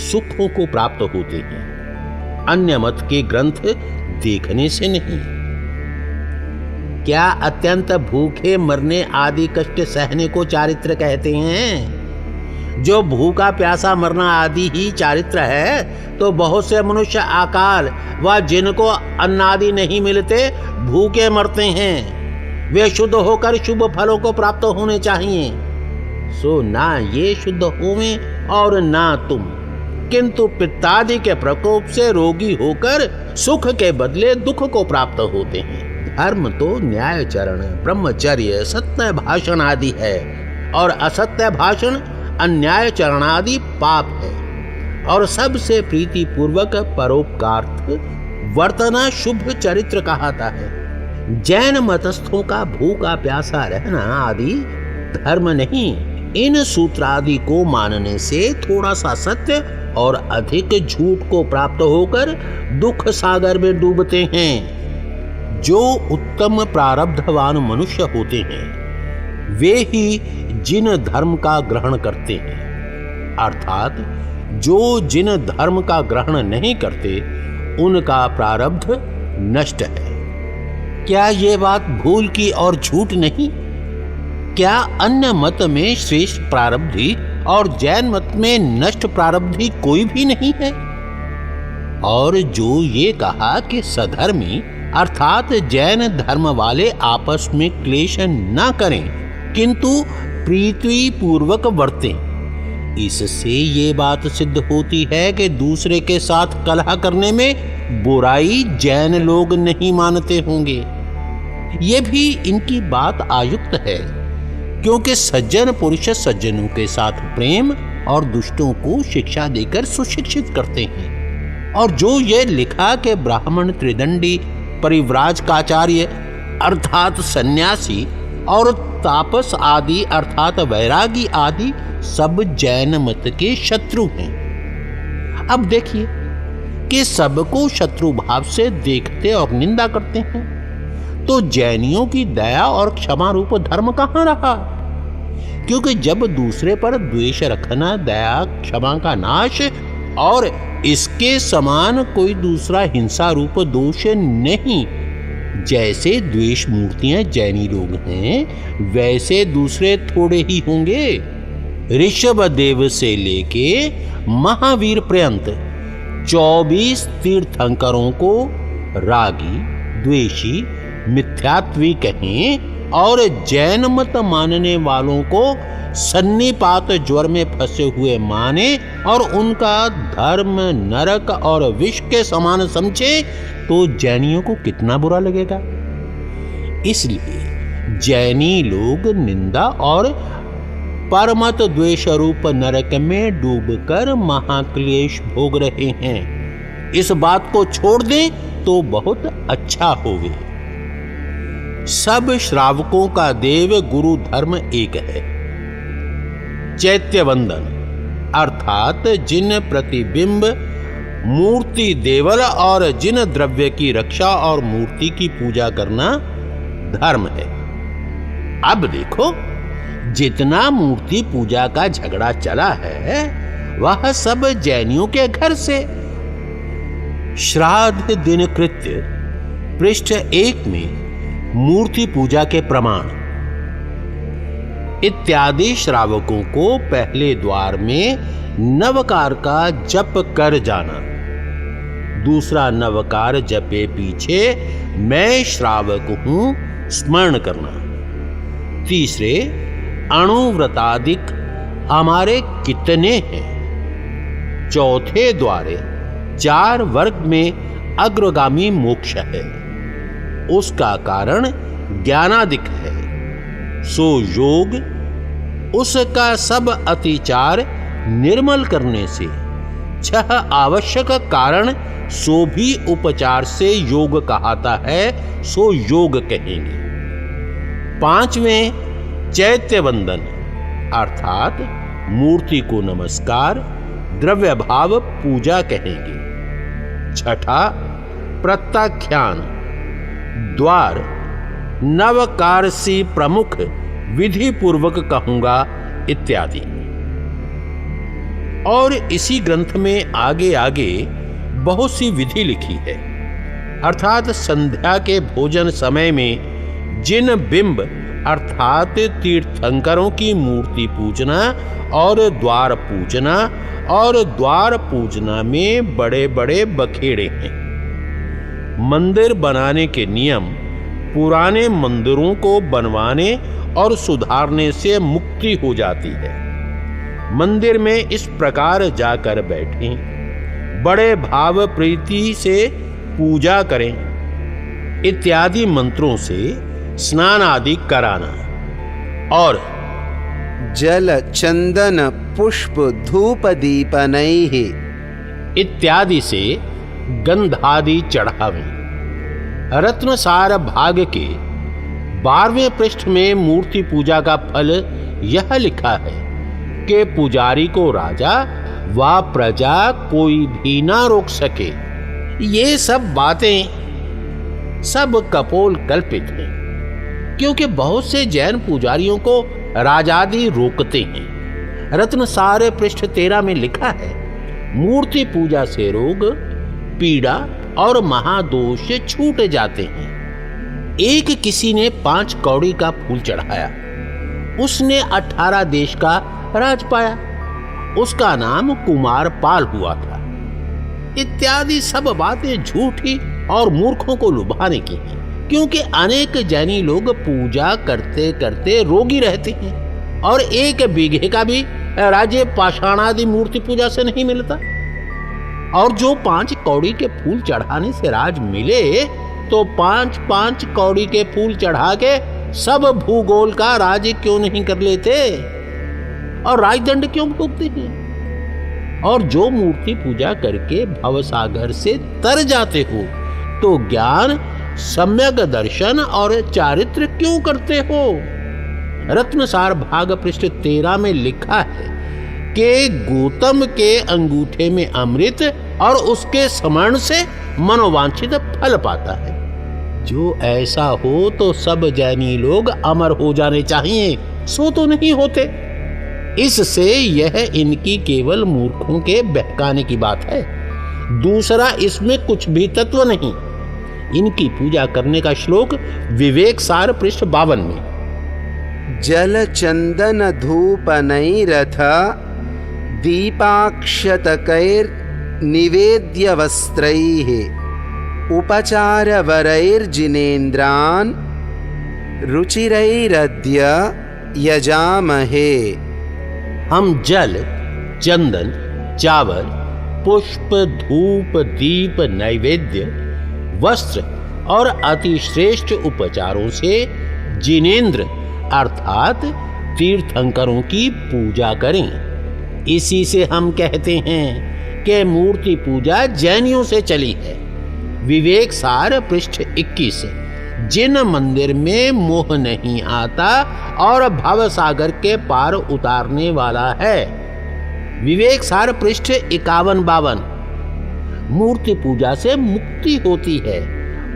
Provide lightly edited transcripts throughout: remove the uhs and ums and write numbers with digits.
सुखों को प्राप्त होते हैं, अन्य मत के ग्रंथ देखने से नहीं। क्या अत्यंत भूखे मरने आदि कष्ट सहने को चारित्र कहते हैं? जो भूखा प्यासा मरना आदि ही चारित्र है, तो बहुत से मनुष्य अकाल व जिनको अन्न आदि नहीं मिलते भूखे मरते हैं। वे शुद्ध होकर शुभ फलों को प्राप्त होने चाहिए। सो ना ये शुद्ध होवें और ना तुम, किंतु पित्तादि के प्रकोप से रोगी होकर सुख के बदले दुख को प्राप्त होते हैं। धर्म तो न्यायचरण, ब्रह्मचर्य, सत्य भाषण आदि है, और असत्य भाषण, अन्याय चरणादि पाप है। और सबसे प्रीति पूर्वक परोपकार्थ वर्तना शुभ चरित्र कहता है। जैन मतस्थों का भूखा प्यासा रहना आदि धर्म नहीं। इन सूत्रादि को मानने से थोड़ा सा सत्य और अधिक झूठ को प्राप्त होकर दुख सागर में डूबते हैं। जो उत्तम प्रारब्धवान मनुष्य होते हैं, वे ही जिन धर्म का ग्रहण करते हैं, अर्थात जो जिन धर्म का ग्रहण नहीं करते उनका प्रारब्ध नष्ट है। क्या ये बात भूल की और झूठ नहीं? क्या अन्य मत में श्रेष्ठ प्रारब्धी और जैन मत में नष्ट प्रारब्धी कोई भी नहीं है? और जो ये कहा कि सधर्मी अर्थात जैन धर्म वाले आपस में क्लेश न करें किंतु प्रीति पूर्वक वर्तें, इससे ये बात सिद्ध होती है कि दूसरे के साथ कलह करने में बुराई जैन लोग नहीं मानते होंगे। ये भी इनकी बात आयुक्त है, क्योंकि सज्जन पुरुष सज्जनों के साथ प्रेम और दुष्टों को शिक्षा देकर सुशिक्षित करते हैं। और जो ये लिखा कि ब्राह्मण त्रिदंडी परिव्राजकाचार्य अर्थात सन्यासी और तापस आदि अर्थात वैरागी आदि सब जैन मत के शत्रु हैं। अब देखिए कि सबको शत्रु भाव से देखते और निंदा करते हैं, तो जैनियों की दया और क्षमा रूप धर्म कहाँ रहा? क्योंकि जब दूसरे पर द्वेष रखना दया क्षमा का नाश और इसके समान कोई दूसरा हिंसा रूप दोष नहीं। जैसे द्वेष मूर्तियां जैनी लोग हैं, वैसे दूसरे थोड़े ही होंगे। ऋषभ देव से लेके महावीर पर्यंत 24 तीर्थंकरों को रागी, द्वेषी, मिथ्यात्वी कहें और जैन मत मानने वालों को सन्निपात ज्वर में फंसे हुए माने और उनका धर्म नरक और विष के समान समझे, तो जैनियों को कितना बुरा लगेगा। इसलिए जैनी लोग निंदा और परमत द्वेष रूप नरक में डूबकर महाक्लेश भोग रहे हैं। इस बात को छोड़ दें तो बहुत अच्छा होवे। सब श्रावकों का देव गुरु धर्म एक है। चैत्य वंदन अर्थात जिन प्रतिबिंब मूर्ति देवल और जिन द्रव्य की रक्षा और मूर्ति की पूजा करना धर्म है। अब देखो, जितना मूर्ति पूजा का झगड़ा चला है वह सब जैनियों के घर से। श्राद्ध दिन कृत्य पृष्ठ 1 में मूर्ति पूजा के प्रमाण इत्यादि श्रावकों को पहले द्वार में नवकार का जप कर जाना, दूसरा नवकार जपे पीछे मैं श्रावक हूं स्मरण करना, तीसरे अणुव्रतादिक हमारे कितने हैं, चौथे द्वारे 4 वर्ग में अग्रगामी मोक्ष है, उसका कारण ज्ञानादिक है। सो योग उसका सब अतिचार निर्मल करने से 6 आवश्यक कारण सो भी उपचार से योग कहता है, सो योग कहेंगे। 5वें चैत्य वंदन अर्थात मूर्ति को नमस्कार द्रव्य भाव पूजा कहेंगे। 6ठा प्रत्याख्यान द्वार नवकारसी प्रमुख विधि पूर्वक कहूंगा इत्यादि। और इसी ग्रंथ में आगे आगे बहुत सी विधि लिखी है। अर्थात संध्या के भोजन समय में जिन बिंब अर्थात तीर्थंकरों की मूर्ति पूजना और द्वार पूजना में बड़े बड़े बखेड़े हैं। मंदिर बनाने के नियम पुराने मंदिरों को बनवाने और सुधारने से मुक्ति हो जाती है। मंदिर में इस प्रकार जाकर बैठें, बड़े भाव प्रीति से पूजा करें, इत्यादि मंत्रों से स्नान आदि कराना और जल चंदन पुष्प धूप दीपनैः इत्यादि से गंधादि चढ़ावें। रत्नसार भाग के 12वें पृष्ठ में मूर्ति पूजा का फल यह लिखा है कि पुजारी को राजा व प्रजा कोई भी ना रोक सके। ये सब बातें सब कपोल कल्पित हैं, क्योंकि बहुत से जैन पुजारियों को राजादि रोकते हैं। रत्नसार पृष्ठ 13 में लिखा है, मूर्ति पूजा से रोग पीड़ा और महादोष छूट जाते हैं। एक किसी ने 5 कौड़ी का फूल चढ़ाया, उसने 18 देश का राज पाया, उसका नाम कुमार पाल हुआ था। इत्यादि सब बातें झूठी और मूर्खों को लुभाने की हैं, क्योंकि अनेक जैनी लोग पूजा करते करते रोगी रहते हैं और 1 बीघे का भी राज्य पाषाणादि मूर्ति पूजा से नहीं मिलता। और जो 5 कौड़ी के फूल चढ़ाने से राज मिले, तो 5-5 कौड़ी के फूल चढ़ा के सब भूगोल का राज क्यों नहीं कर लेते और राजदंड क्यों भोगते हैं? और जो मूर्ति पूजा करके भवसागर से तर जाते हो, तो ज्ञान सम्यक दर्शन और चारित्र क्यों करते हो? रत्नसार भाग पृष्ठ 13 में लिखा है कि गौतम के अंगूठे में अमृत और उसके स्मरण से मनोवांछित फल पाता है। जो ऐसा हो तो सब जैनी लोग अमर हो जाने चाहिए, सो तो नहीं होते। इससे यह इनकी केवल मूर्खों के बहकाने की बात है, दूसरा इसमें कुछ भी तत्व नहीं। इनकी पूजा करने का श्लोक विवेक सार पृष्ठ 52 में। जल चंदन धूपनैरथ दीपाक्षतकैर् निवेद्य वस्त्रैः उपचार वरैर्जिनेन्द्रान् रुचिरैरद्य यजामहे। हम जल चंदन चावल पुष्प धूप दीप नैवेद्य वस्त्र और अति श्रेष्ठ उपचारों से जिनेंद्र अर्थात तीर्थंकरों की पूजा करें। इसी से हम कहते हैं कि मूर्ति पूजा जैनियों से चली है। विवेक सार पृष्ठ 21। जिन मंदिर में मोह नहीं आता और भव सागर के पार उतारने वाला है। विवेक सार पृष्ठ 51-52। मूर्ति पूजा से मुक्ति होती है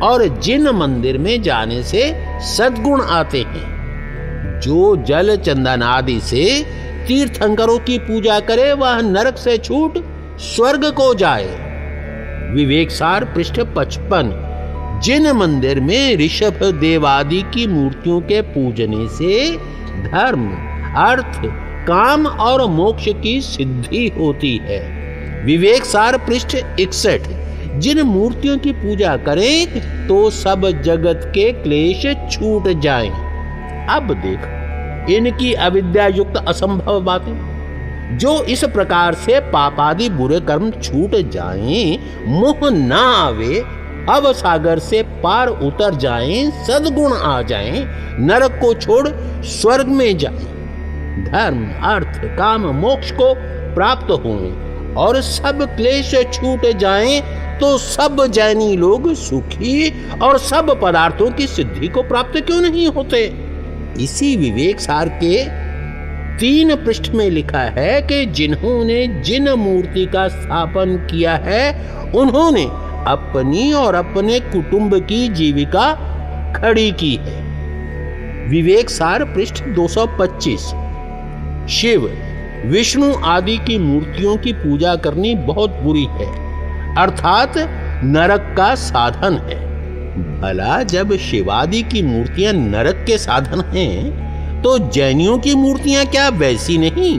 और जिन मंदिर में जाने से सद्गुण आते हैं। जो जल चंदन आदि से तीर्थंकरों की पूजा करे वह नरक से छूट स्वर्ग को जाए। विवेक सार पृष्ठ 55। जिन मंदिर में ऋषभ देवादि की मूर्तियों के पूजने से धर्म अर्थ काम और मोक्ष की सिद्धि होती है। विवेक सार पृष्ठ 61। जिन मूर्तियों की पूजा करें तो सब जगत के क्लेश छूट जाएं। अब देख इनकी अविद्या युक्त असंभव बातें। जो इस प्रकार से पापादि बुरे कर्म छूट जाएं, मोह ना आवे, अब सागर से पार उतर जाएं, सद्गुण आ जाएं, नरक को छोड़ स्वर्ग में जाएं, धर्म अर्थ काम मोक्ष को प्राप्त हों और सब क्लेश छूट जाएं, तो सब जैनी लोग सुखी और सब पदार्थों की सिद्धि को प्राप्त क्यों नहीं होते? इसी विवेक सार के 3 पृष्ठ में लिखा है कि जिन्होंने जिन मूर्ति का स्थापन किया है उन्होंने अपनी और अपने कुटुंब की जीविका खड़ी की है। विवेक सार पृष्ठ 225। शिव विष्णु आदि की मूर्तियों की पूजा करनी बहुत बुरी है, अर्थात नरक का साधन है। भला जब शिवादि की मूर्तियां नरक के साधन हैं, तो जैनियों की मूर्तियां क्या वैसी नहीं?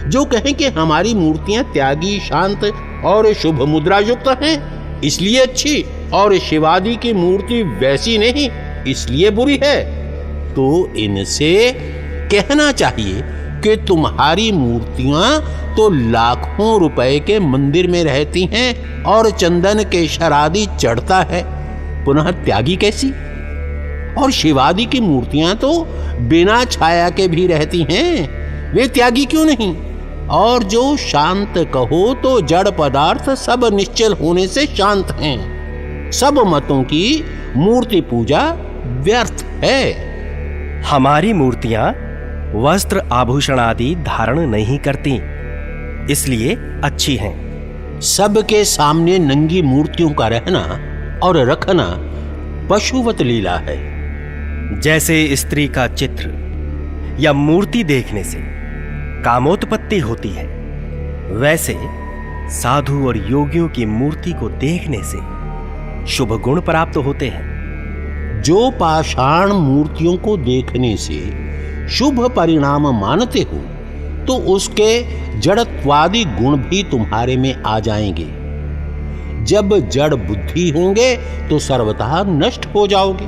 जो कहें कि हमारी मूर्तियां त्यागी, शांत और शुभ मुद्रा युक्त हैं, इसलिए अच्छी, और शिवादि की मूर्ति वैसी नहीं, इसलिए बुरी है, तो इनसे कहना चाहिए कि तुम्हारी मूर्तियां तो लाखों रुपए के मंदिर में रहती हैं और चंदन केशर आदि चढ़ता है, पुनः त्यागी कैसी? और शिवादि की मूर्तियां तो बिना छाया के भी रहती हैं, वे त्यागी क्यों नहीं? और जो शांत कहो तो जड़ पदार्थ सब निश्चल होने से शांत हैं। सब मतों की मूर्ति पूजा व्यर्थ है। हमारी मूर्तियां वस्त्र आभूषण आदि धारण नहीं करती, इसलिए अच्छी हैं। सबके सामने नंगी मूर्तियों का रहना और रखना पशुवत लीला है। जैसे स्त्री का चित्र या मूर्ति देखने से कामोत्पत्ति होती है, वैसे साधु और योगियों की मूर्ति को देखने से शुभ गुण प्राप्त होते हैं। जो पाषाण मूर्तियों को देखने से शुभ परिणाम मानते हो, तो उसके जड़त्वादी गुण भी तुम्हारे में आ जाएंगे। जब जड़ बुद्धि होंगे तो सर्वतः नष्ट हो जाओगे।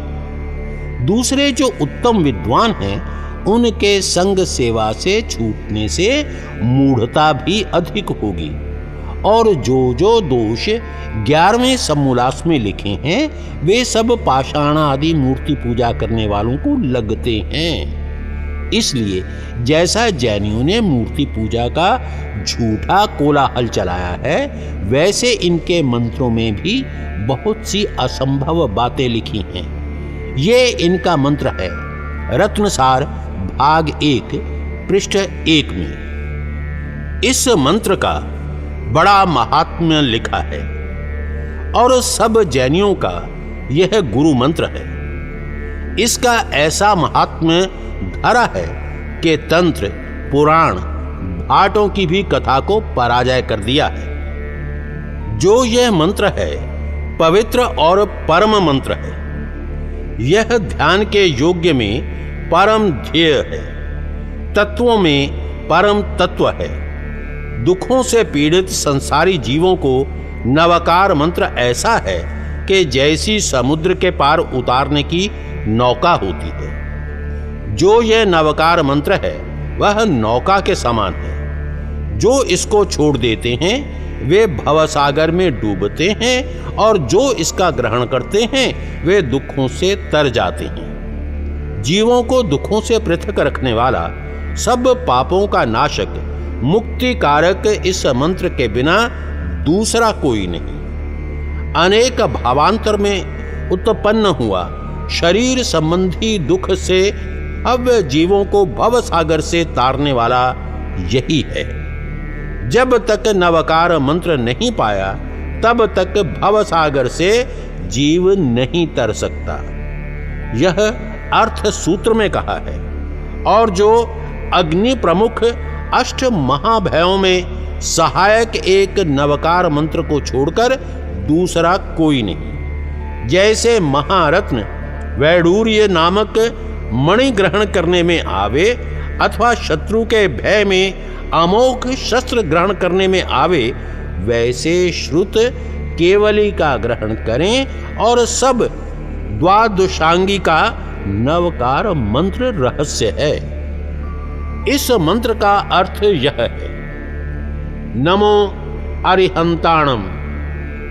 दूसरे जो उत्तम विद्वान हैं, उनके संग सेवा से छूटने से मूढ़ता भी अधिक होगी, और जो दोष 11वें समोल्लास में लिखे हैं, वे सब पाषाण आदि मूर्ति पूजा करने वालों को लगते हैं। इसलिए जैसा जैनियों ने मूर्ति पूजा का झूठा कोलाहल चलाया है, वैसे इनके मंत्रों में भी बहुत सी असंभव बातें लिखी हैं। ये इनका मंत्र है रत्नसार भाग 1 पृष्ठ 1 में। इस मंत्र का बड़ा महात्म्य लिखा है और सब जैनियों का यह गुरु मंत्र है। इसका ऐसा महात्म्य धरा है कि तंत्र, पुराण, भाटों की भी कथा को पराजय कर दिया है। जो यह मंत्र है पवित्र और परम मंत्र है। यह ध्यान के योग्य में परम ध्येय है, तत्वों में परम तत्व है। दुखों से पीड़ित संसारी जीवों को नवकार मंत्र ऐसा है कि जैसी समुद्र के पार उतारने की नौका होती है। जो यह नवकार मंत्र है वह नौका के समान है। जो इसको छोड़ देते हैं वे भवसागर में डूबते हैं, और जो इसका ग्रहण करते हैं वे दुखों से तर जाते हैं। जीवों को दुखों से पृथक रखने वाला, सब पापों का नाशक, मुक्ति कारक इस मंत्र के बिना दूसरा कोई नहीं। अनेक भावांतर में उत्पन्न हुआ शरीर संबंधी दुख से अब जीवों को भव सागर से तारने वाला यही है। जब तक नवकार मंत्र नहीं पाया, तब तक भव सागर से जीव नहीं तर सकता। यह अर्थ सूत्र में कहा है। और जो अग्नि प्रमुख अष्ट महाभयों में सहायक एक नवकार मंत्र को छोड़कर दूसरा कोई नहीं। जैसे महारत्न वैडूर्य नामक मणि ग्रहण करने में आवे, अथवा शत्रु के भय में अमोघ शस्त्र ग्रहण करने में आवे, वैसे श्रुत केवली का ग्रहण करें और सब द्वादशांगी का नवकार मंत्र रहस्य है। इस मंत्र का अर्थ यह है: नमो अरिहंताणम,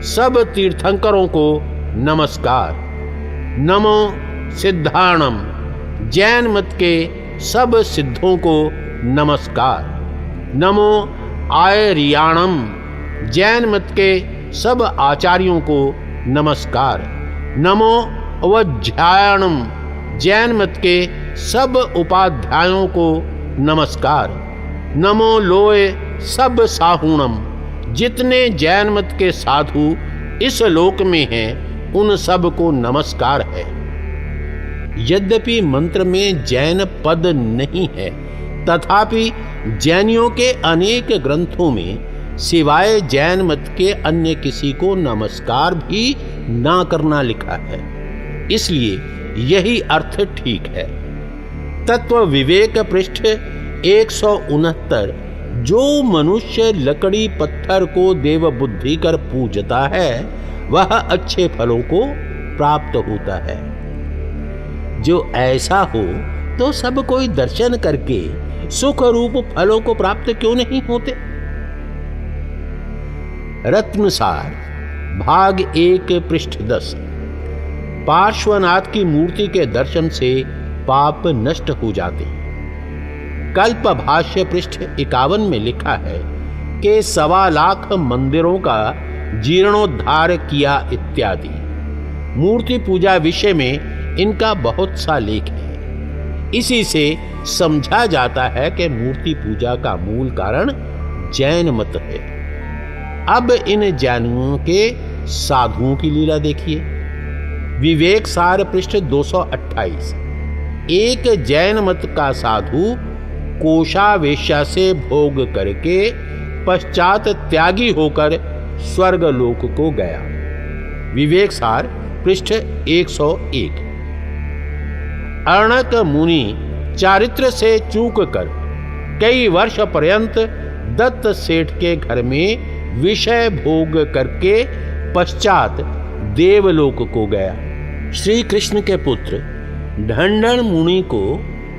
सब तीर्थंकरों को नमस्कार। नमो सिद्धाणम, जैन मत के सब सिद्धों को नमस्कार। नमो आर्याणम, जैन मत के सब आचार्यों को नमस्कार। नमो अवध्यायणम, जैन मत के सब उपाध्यायों को नमस्कार। नमो लोय सब साहूणम, जितने जैन मत के साधु इस लोक में हैं उन सब को नमस्कार है। यद्यपि मंत्र में जैन पद नहीं है, तथापि जैनियों के अनेक ग्रंथों में सिवाय जैन मत के अन्य किसी को नमस्कार भी ना करना लिखा है। इसलिए यही अर्थ ठीक है। तत्व विवेक पृष्ठ 169। जो मनुष्य लकड़ी पत्थर को देव बुद्धि कर पूजता है वह अच्छे फलों को प्राप्त होता है। जो ऐसा हो तो सब कोई दर्शन करके सुख रूप फलों को प्राप्त क्यों नहीं होते। रत्नसार भाग 1 पृष्ठ 10। पार्श्वनाथ की मूर्ति के दर्शन से पाप नष्ट हो जाते हैं। कल्प भाष्य पृष्ठ 51 में लिखा है कि 1.25 लाख मंदिरों का जीर्णोद्धार किया इत्यादि। मूर्ति पूजा विषय में इनका बहुत सा लेख है। इसी से समझा जाता है कि मूर्ति पूजा का मूल कारण जैन मत है। अब इन जैनियों के साधुओं की लीला देखिए। विवेक सार पृष्ठ 228। एक जैन मत का साधु कोशावेश्या से भोग करके पश्चात त्यागी होकर स्वर्गलोक को गया। विवेक सार पृष्ठ 101। अर्णक मुनि चारित्र से चूक कर कई वर्ष पर्यंत दत्त सेठ के घर में विषय भोग करके पश्चात देवलोक को गया। श्री कृष्ण के पुत्र ढंढन मुनि को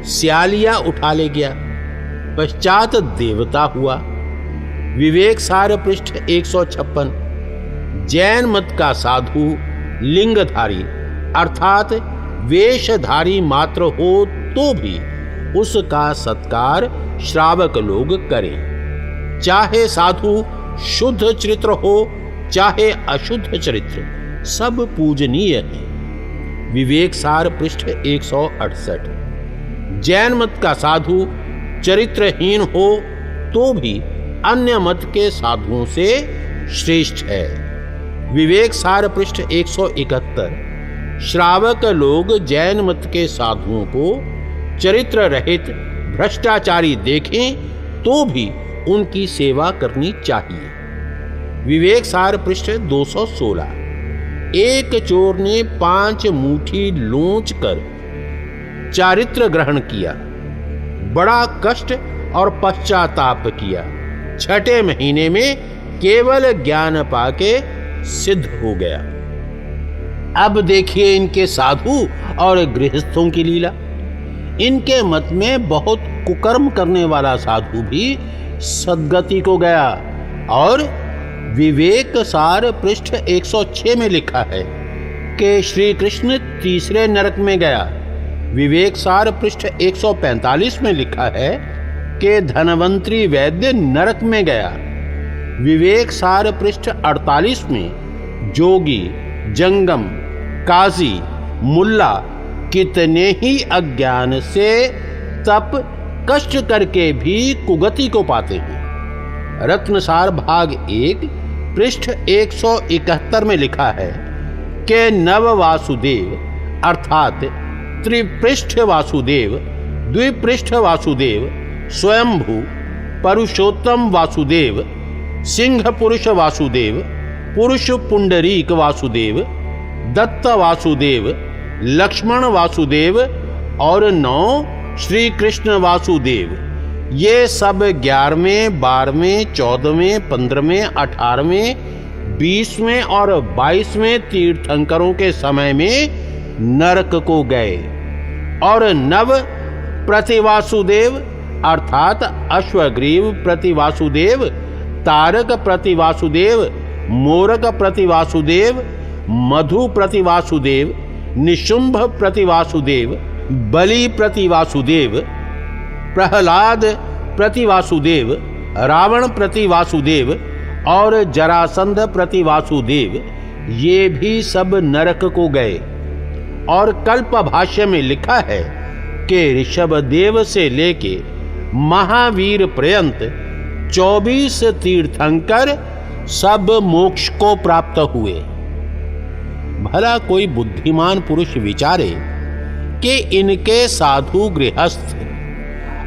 स्यालिया उठा ले गया, पश्चात देवता हुआ। विवेक सार पृष्ठ 156। जैन मत का साधु लिंगधारी अर्थात वेशधारी मात्र हो तो भी उसका सत्कार श्रावक लोग करें। चाहे साधु शुद्ध चरित्र हो चाहे अशुद्ध चरित्र, सब पूजनीय है। विवेक सार पृष्ठ 168। जैन मत का साधु चरित्रहीन हो तो भी अन्य मत के साधुओं से श्रेष्ठ है। विवेक सार पृष्ठ 171। श्रावक लोग जैन मत के साधुओं को चरित्र रहित भ्रष्टाचारी देखें तो भी उनकी सेवा करनी चाहिए। विवेक सार पृष्ठ 216। एक चोर ने 5 मुट्ठी लोच कर चारित्र ग्रहण किया, बड़ा कष्ट और पश्चाताप किया। 6ठे महीने में केवल ज्ञान पाके सिद्ध हो गया। अब देखिए इनके साधु और गृहस्थों की लीला। इनके मत में बहुत कुकर्म करने वाला साधु भी सद्गति को गया और विवेक सार पृष्ठ 106 में लिखा है कि श्री कृष्ण तीसरे नरक में गया। विवेक सार पृष्ठ 145 में लिखा है कि धनवंतरी वैद्य नरक में गया। विवेक सार पृष्ठ 48 में जोगी, जंगम, काजी, मुल्ला कितने ही अज्ञान से तप कष्ट करके भी कुगति को पाते हैं। रत्नसार भाग 1 पृष्ठ 171 में लिखा है कि नव वासुदेव अर्थात त्रिपृष्ठ वासुदेव, द्विपृष्ठ वासुदेव, स्वयंभू, पुरुषोत्तम वासुदेव, सिंह पुरुष वासुदेव, पुरुष पुंडरीक वासुदेव, दत्त वासुदेव, लक्ष्मण वासुदेव और 9 श्री कृष्ण वासुदेव, ये सब 11वें, 12वें, 14वें, 15वें, 18वें, 20वें और 22वें तीर्थंकरों के समय में नरक को गए और नव प्रतिवासुदेव अर्थात अश्वग्रीव प्रतिवासुदेव, तारक प्रतिवासुदेव, मोरक प्रतिवासुदेव, मधु प्रतिवासुदेव, निशुंभ प्रतिवासुदेव, बलि प्रतिवासुदेव, प्रहलाद प्रतिवासुदेव, रावण प्रतिवासुदेव और जरासंध प्रतिवासुदेव, ये भी सब नरक को गए। और कल्प भाष्य में लिखा है कि ऋषभदेव से लेके महावीर पर्यंत 24 तीर्थंकर सब मोक्ष को प्राप्त हुए। भला कोई बुद्धिमान पुरुष विचारे कि इनके साधु गृहस्थ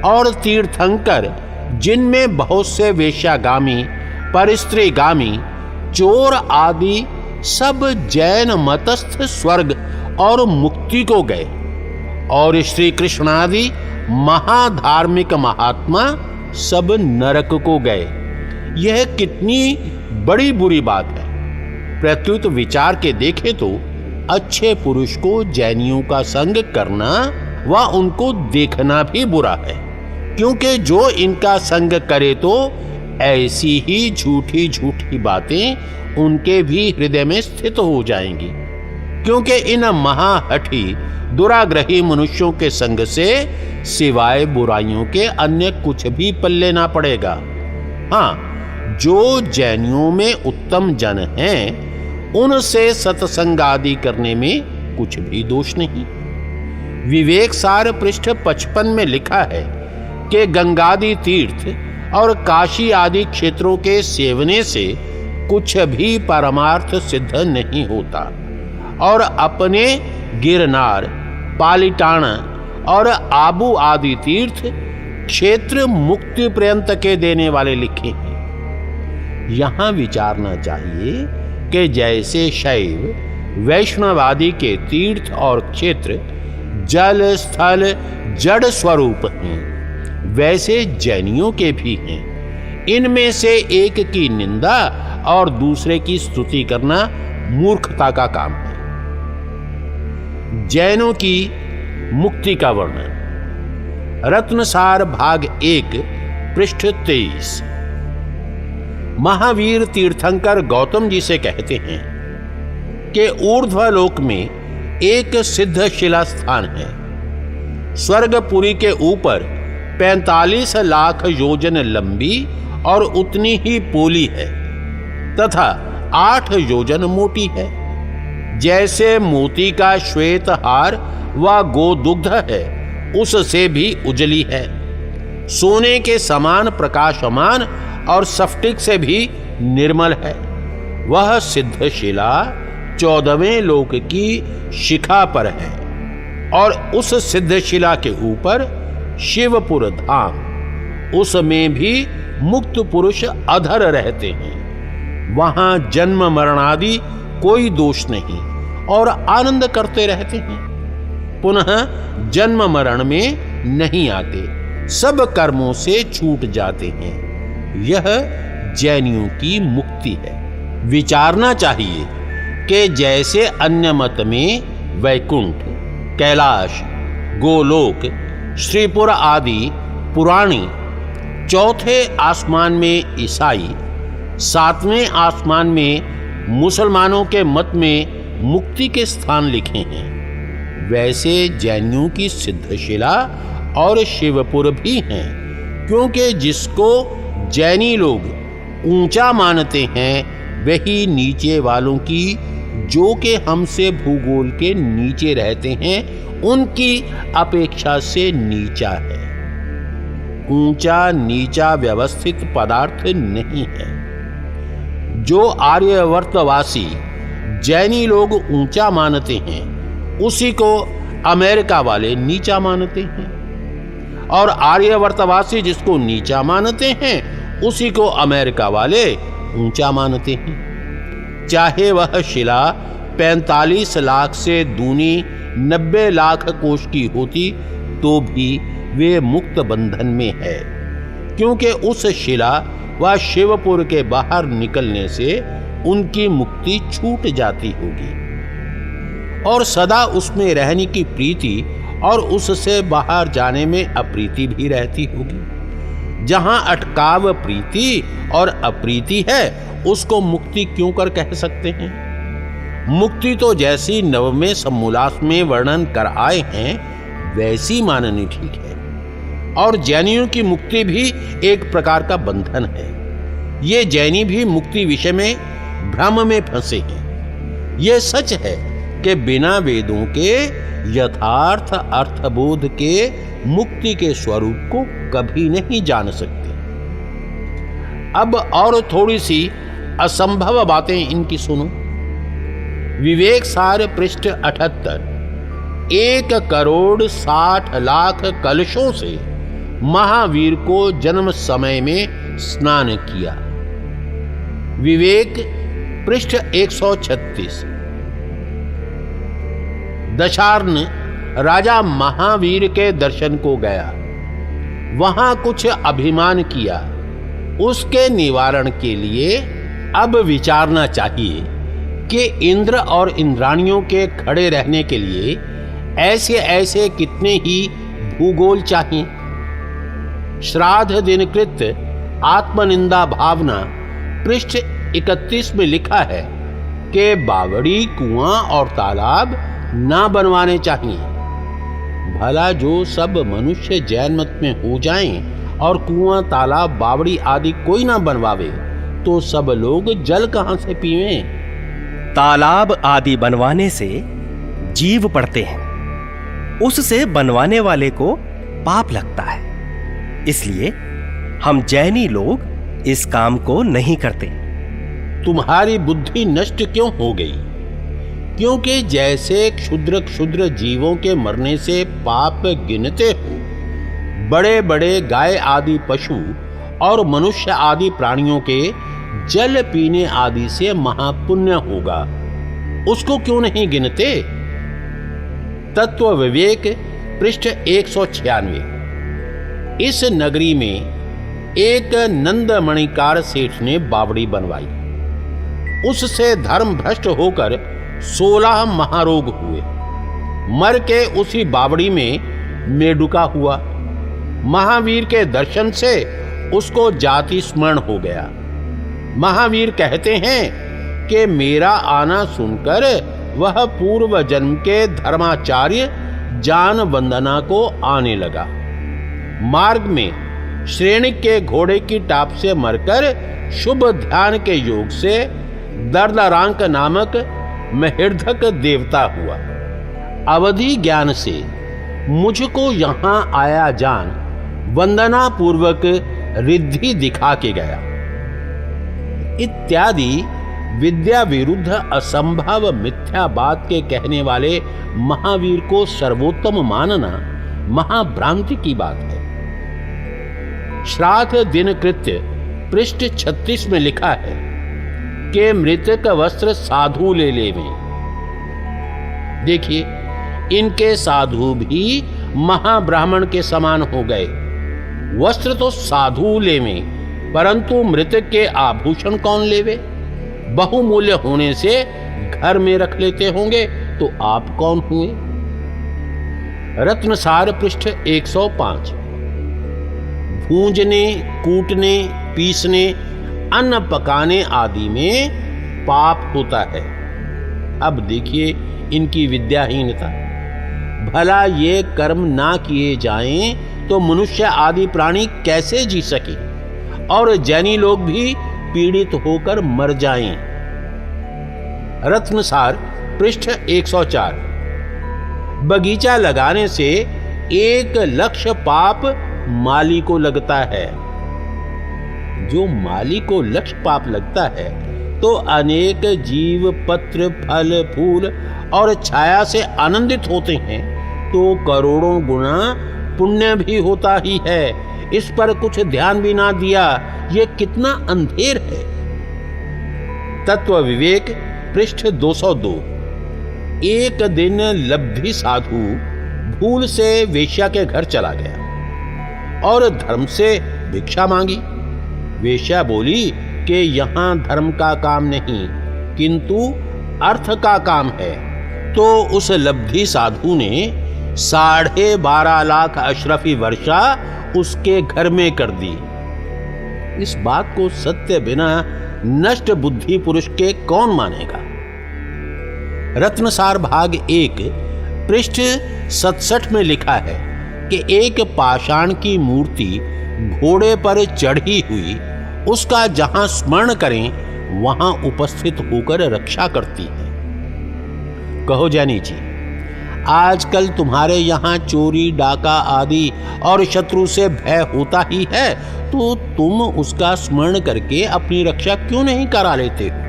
और तीर्थंकर, जिनमें बहुत से वेश्यागामी, परिस्त्रीगामी, चोर आदि सब जैन मतस्थ स्वर्ग और मुक्ति को गए, और श्री कृष्ण आदि महाधार्मिक महात्मा सब नरक को गए। यह कितनी बड़ी बुरी बात है। प्रत्युत विचार के देखे तो अच्छे पुरुष को जैनियों का संग करना व उनको देखना भी बुरा है, क्योंकि जो इनका संग करे तो ऐसी ही झूठी झूठी बातें उनके भी हृदय में स्थित हो जाएंगी, क्योंकि इन महाहठी दुराग्रही मनुष्यों के संग से सिवाय बुराइयों के अन्य कुछ भी पल्ले ना पड़ेगा। हाँ, जो जैनियों में उत्तम जन हैं, उनसे सत्संग आदि करने में कुछ भी दोष नहीं। विवेक सार पृष्ठ 55 में लिखा है कि गंगादि तीर्थ और काशी आदि क्षेत्रों के सेवने से कुछ भी परमार्थ सिद्ध नहीं होता, और अपने गिरनार, पालिटाना और आबू आदि तीर्थ क्षेत्र मुक्ति पर्यंत के देने वाले लिखे हैं। यहां विचारना चाहिए कि जैसे शैव वैष्णवादि के तीर्थ और क्षेत्र जल स्थल जड़ स्वरूप हैं, वैसे जैनियों के भी हैं। इनमें से एक की निंदा और दूसरे की स्तुति करना मूर्खता का काम है। जैनों की मुक्ति का वर्णन रत्नसार भाग 1 पृष्ठ 23। महावीर तीर्थंकर गौतम जी से कहते हैं कि ऊर्ध्वलोक में एक सिद्ध शिला स्थान है। स्वर्गपुरी के ऊपर 45 लाख योजन लंबी और उतनी ही पोली है तथा 8 योजन मोटी है। जैसे मोती का श्वेत हार व गोदुग्ध है, उससे भी उजली है। सोने के समान प्रकाशमान और स्फटिक से भी निर्मल है। वह सिद्ध शिला 14वें लोक की शिखा पर है, और उस सिद्ध शिला के ऊपर शिवपुर धाम, उसमें भी मुक्त पुरुष अधर रहते हैं। वहां जन्म मरणादि कोई दोष नहीं और आनंद करते रहते हैं। पुनः जन्म मरण में नहीं आते, सब कर्मों से छूट जाते हैं। यह जैनियों की मुक्ति है। विचारना चाहिए कि जैसे अन्य मत में वैकुंठ, कैलाश, गोलोक, श्रीपुर आदि पुराणी, चौथे आसमान में ईसाई, 7वें आसमान में मुसलमानों के मत में मुक्ति के स्थान लिखे हैं, वैसे जैनियों की सिद्धशिला और शिवपुर भी हैं। क्योंकि जिसको जैनी लोग ऊंचा मानते हैं, वही नीचे वालों की, जो कि हमसे भूगोल के नीचे रहते हैं, उनकी अपेक्षा से नीचा है। ऊंचा नीचा व्यवस्थित पदार्थ नहीं है। जो आर्यवर्तवासी जैनी लोग ऊंचा मानते हैं, उसी को अमेरिका वाले नीचा मानते हैं, और आर्यवर्तवासी जिसको नीचा मानते हैं, उसी को अमेरिका वाले ऊंचा मानते हैं। चाहे वह शिला 45 लाख से दूनी 90 लाख कोष की होती, तो भी वे मुक्त बंधन में है, क्योंकि उस शिला व शिवपुर के बाहर निकलने से उनकी मुक्ति छूट जाती होगी, और सदा उसमें रहने की प्रीति और उससे बाहर जाने में अप्रीति भी रहती होगी। जहां अटकाव प्रीति और अप्रीति है, उसको मुक्ति क्यों कर कह सकते हैं? मुक्ति तो जैसी नवमें समूलास में वर्णन कर आए हैं, वैसी माननी ठीक है। और जैनियों की मुक्ति भी एक प्रकार का बंधन है। ये जैनी भी मुक्ति विषय में भ्रम में फंसे हैं। यह सच है कि बिना वेदों के यथार्थ अर्थबोध के मुक्ति के स्वरूप को कभी नहीं जान सकते। अब और थोड़ी सी असंभव बातें इनकी सुनो। विवेक सार पृष्ठ 78। 1,60,00,000 कलशों से महावीर को जन्म समय में स्नान किया। विवेक पृष्ठ 136। दशार्न राजा महावीर के दर्शन को गया, वहां कुछ अभिमान किया। उसके निवारण के लिए अब विचारना चाहिए कि इंद्र और इंद्राणियों के खड़े रहने के लिए ऐसे ऐसे कितने ही भूगोल चाहिए। श्राद्ध दिन कृत आत्मनिंदा भावना पृष्ठ 31 में लिखा है कि बावड़ी, कुआं और तालाब ना बनवाने चाहिए। भला जो सब मनुष्य जैन मत में हो जाएं और कुआं, तालाब, बावड़ी आदि कोई ना बनवावे तो सब लोग जल कहां से पीवें? तालाब आदि बनवाने से जीव पड़ते हैं, उससे बनवाने वाले को पाप लगता है। इसलिए हम जैनी लोग इस काम को नहीं करते। तुम्हारी बुद्धि नष्ट क्यों हो गई? क्योंकि जैसे क्षुद्र क्षुद्र जीवों के मरने से पाप गिनते हो, बड़े बड़े गाय आदि पशु और मनुष्य आदि प्राणियों के जल पीने आदि से महापुण्य होगा, उसको क्यों नहीं गिनते? तत्व विवेक पृष्ठ 196। इस नगरी में एक नंदमणिकार सेठ ने बावड़ी बनवाई। उससे धर्म भ्रष्ट होकर 16 महारोग हुए। मर के उसी बावड़ी में मेडुका हुआ। महावीर के दर्शन से उसको जाति स्मरण हो गया। महावीर कहते हैं कि मेरा आना सुनकर वह पूर्व जन्म के धर्माचार्य जान वंदना को आने लगा। मार्ग में श्रेणिक के घोड़े की टाप से मरकर शुभ ध्यान के योग से दर्दरांक नामक महर्धक देवता हुआ। अवधि ज्ञान से मुझको यहां आया जान वंदना पूर्वक रिद्धि दिखा के गया। इत्यादि विद्या विरुद्ध असंभव मिथ्या बात के कहने वाले महावीर को सर्वोत्तम मानना महाभ्रांति की बात है। श्राद्ध दिन कृत्य पृष्ठ 36 में लिखा है कि मृतक वस्त्र साधु ले लेवें। देखिए, इनके साधु भी महाब्राह्मण के समान हो गए। वस्त्र तो साधु लेवें, परंतु मृतक के आभूषण कौन लेवे? बहुमूल्य होने से घर में रख लेते होंगे, तो आप कौन हुए? रत्नसार पृष्ठ 105। भूंजने, कूटने, पीसने, अन्न पकाने आदि में पाप होता है। अब देखिए इनकी विद्याहीनता। भला ये कर्म ना किए जाएं तो मनुष्य आदि प्राणी कैसे जी सके और जैनी लोग भी पीड़ित होकर मर जाएं। रत्नसार पृष्ठ 104। बगीचा लगाने से 1 लक्ष पाप माली को लगता है। जो माली को लक्ष्य पाप लगता है तो अनेक जीव पत्र, फल, फूल और छाया से आनंदित होते हैं, तो करोड़ों गुना पुण्य भी होता ही है। इस पर कुछ ध्यान भी ना दिया, ये कितना अंधेर है। तत्व विवेक पृष्ठ 202। एक दिन लब्धि साधु भूल से वेश्या के घर चला गया और धर्म से भिक्षा मांगी। वेश्या बोली कि यहाँ धर्म का काम नहीं किंतु अर्थ का काम है। तो उस लब्धि साधु ने 12.5 लाख अशरफी वर्षा उसके घर में कर दी। इस बात को सत्य बिना नष्ट बुद्धि पुरुष के कौन मानेगा? रत्नसार भाग 1 पृष्ठ 67 में लिखा है कि एक पाषाण की मूर्ति घोड़े पर चढ़ी हुई उसका जहां स्मरण करें वहां उपस्थित होकर रक्षा करती है। कहो जानी जी, आजकल तुम्हारे यहाँ चोरी, डाका आदि और शत्रु से भय होता ही है, तो तुम उसका स्मरण करके अपनी रक्षा क्यों नहीं करा लेते हो?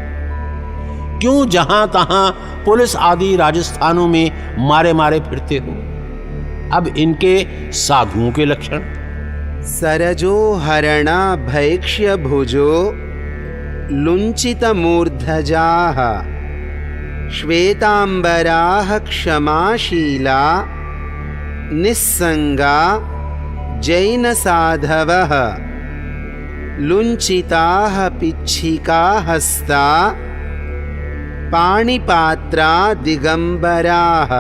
क्यों जहां तहां पुलिस आदि राजस्थानों में मारे मारे फिरते हो? अब इनके साधुओं के लक्षण। सरजो हरणा भैक्ष्य भुजो लुञ्चितमूर्धजाः श्वेतांबराः क्षमाशीला निस्संगा जैनसाधवः लुञ्चिताः पिच्छिकाहस्ता पाणिपात्रा दिगंबराः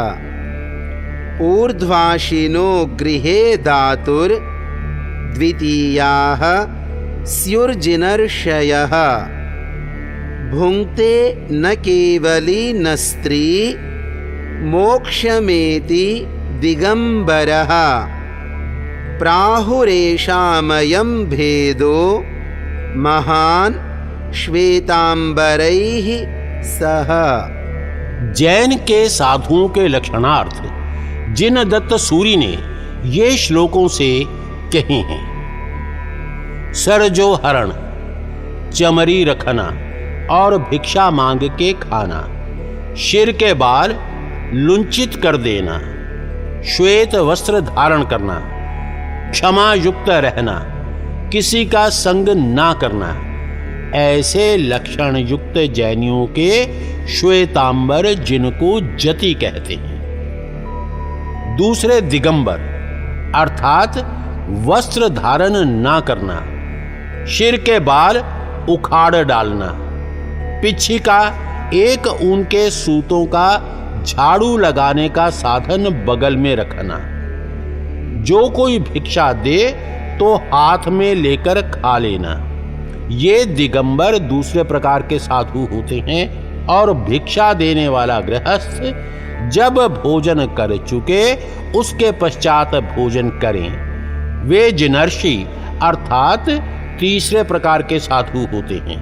ऊर्ध्वाशिनो गृहे दातुर्द्वितीयाः स्युर्जिनर्षयः भुङ्क्ते न केवली न स्त्री मोक्षमेति दिगंबरः प्राहुरेषामयं भेदो महान् श्वेतांबरैः सह। जैन के साधुओं के लक्षणार्थ जिनदत्त सूरि ने ये श्लोकों से कहे हैं। सरजो हरण, चमरी रखना और भिक्षा मांग के खाना, सिर के बाल लुंचित कर देना, श्वेत वस्त्र धारण करना, क्षमा युक्त रहना, किसी का संग ना करना, ऐसे लक्षण युक्त जैनियों के श्वेतांबर जिनको जति कहते हैं। दूसरे दिगंबर अर्थात वस्त्र धारण ना करना, सिर के बाल उखाड़ डालना, पिच्छिका एक ऊन के सूतों का झाड़ू लगाने का साधन बगल में रखना, जो कोई भिक्षा दे तो हाथ में लेकर खा लेना। ये दिगंबर दूसरे प्रकार के साधु होते हैं और भिक्षा देने वाला गृहस्थ जब भोजन कर चुके उसके पश्चात भोजन करें। वे जिनर्षि अर्थात तीसरे प्रकार के साधु होते हैं।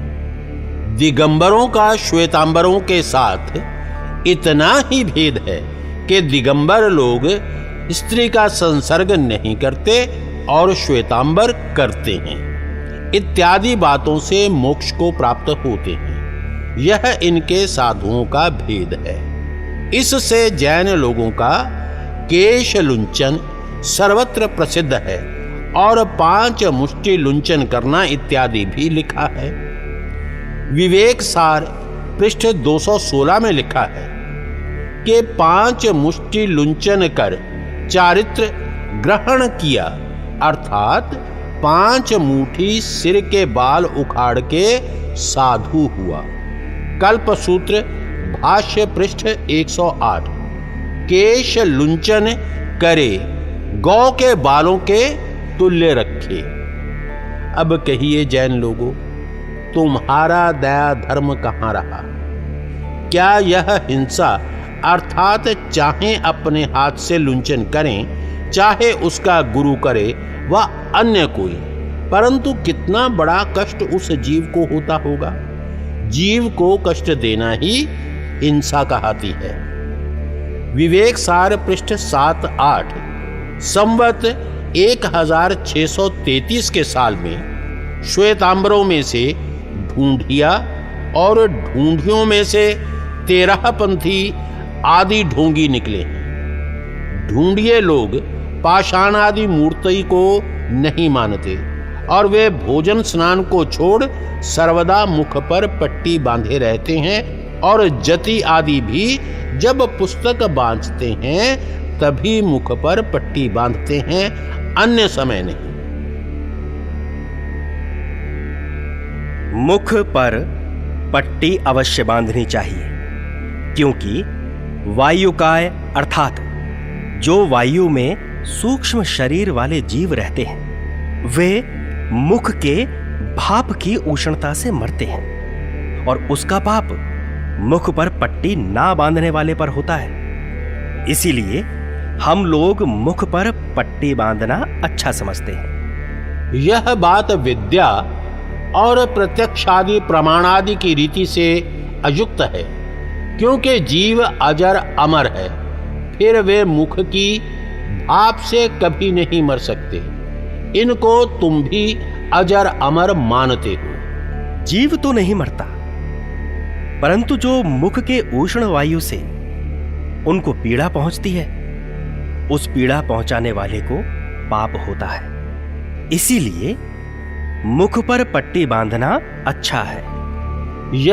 दिगंबरों का श्वेतांबरों के साथ इतना ही भेद है कि दिगंबर लोग स्त्री का संसर्ग नहीं करते और श्वेतांबर करते हैं। इत्यादि बातों से मोक्ष को प्राप्त होते हैं। यह इनके साधुओं का भेद है। इससे जैन लोगों का केश लुंचन सर्वत्र प्रसिद्ध है और 5 मुष्टि लुंचन करना इत्यादि भी लिखा है। विवेक सार पृष्ठ 216 में लिखा है कि 5 मुष्टि लुंचन कर चारित्र ग्रहण किया अर्थात 5 मुट्ठी सिर के बाल उखाड़ के साधु हुआ। कल्पसूत्र भाष्य पृष्ठ 108। केश लुंचन करे गौ के बालों के तुल्य रखे। अब कहिए जैन लोगों, तुम्हारा दया धर्म कहाँ रहा? क्या यह हिंसा अर्थात चाहे अपने हाथ से लुंचन करें चाहे उसका गुरु करे व अन्य कोई, परंतु कितना बड़ा कष्ट उस जीव को होता होगा। जीव को कष्ट देना ही हिंसा कहलाती है। विवेक सार पृष्ठ 7-8। संवत 1633 के साल में श्वेतांबरों में से ढूंढिया और ढूंढियों में से 13 पंथी आदि ढोंगी निकले हैं। ढूंढिए लोग पाषाण आदि मूर्ति को नहीं मानते और वे भोजन स्नान को छोड़ सर्वदा मुख पर पट्टी बांधे रहते हैं और जति आदि भी जब पुस्तक बांधते हैं तभी मुख पर पट्टी बांधते हैं, अन्य समय नहीं। मुख पर पट्टी अवश्य बांधनी चाहिए, क्योंकि वायुकाय अर्थात जो वायु में सूक्ष्म शरीर वाले जीव रहते हैं वे मुख के भाप की उष्णता से मरते हैं और उसका पाप मुख पर पट्टी ना बांधने वाले पर होता है। इसीलिए हम लोग मुख पर पट्टी बांधना अच्छा समझते हैं। यह बात विद्या और प्रत्यक्षादि प्रमाणादि की रीति से अयुक्त है, क्योंकि जीव अजर अमर है, फिर वे मुख की भाप से कभी नहीं मर सकते। इनको तुम भी अजर अमर मानते हो। जीव तो नहीं मरता, परंतु जो मुख के उष्ण वायु से उनको पीड़ा पहुंचती है, उस पीड़ा पहुंचाने वाले को पाप होता है। इसीलिए मुख पर पट्टी बांधना अच्छा है।